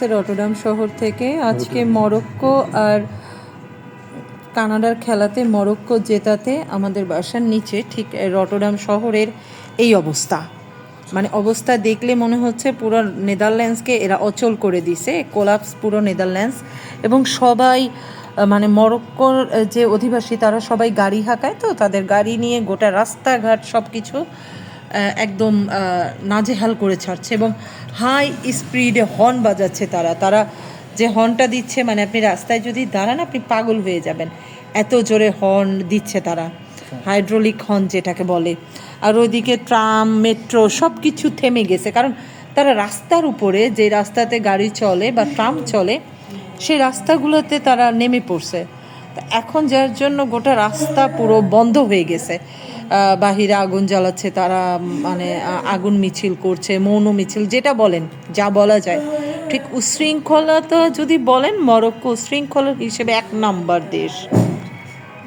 রটরডাম শহর থেকে আজকে মরক্কো আর কানাডার খেলাতে মরক্কো জেতাতে আমাদের বাসার নিচে ঠিক রটরডাম শহরের এই অবস্থা। মানে অবস্থা দেখলে মনে হচ্ছে পুরো নেদারল্যান্ডসকে এরা অচল করে দিছে, কোলাপস পুরো নেদারল্যান্ডস। এবং সবাই মানে মরক্কোর যে অধিবাসী তারা সবাই গাড়ি হাঁকায়, তো তাদের গাড়ি নিয়ে গোটা রাস্তাঘাট সব কিছু একদম নাজেহাল করে ছাড়ছে এবং হাই স্পিডে হর্ন বাজাচ্ছে। তারা যে হর্নটা দিচ্ছে, মানে আপনি রাস্তায় যদি দাঁড়ান আপনি পাগল হয়ে যাবেন, এত জোরে হর্ন দিচ্ছে তারা, হাইড্রোলিক হর্ন যেটাকে বলে। আর ওইদিকে ট্রাম, মেট্রো সব কিছু থেমে গেছে, কারণ তারা রাস্তার উপরে যে রাস্তাতে গাড়ি চলে বা ট্রাম চলে সেই রাস্তাগুলোতে তারা নেমে পড়ছে। এখন যার জন্য গোটা রাস্তা পুরো বন্ধ হয়ে গেছে। বাহিরে আগুন জ্বালাচ্ছে তারা, মানে আগুন মিছিল করছে, মৌন মিছিল যেটা বলেন, যা বলা যায়। ঠিক উশৃঙ্খলতা যদি বলেন, মরক্কো উশৃঙ্খলার হিসেবে 1 নম্বর দেশ।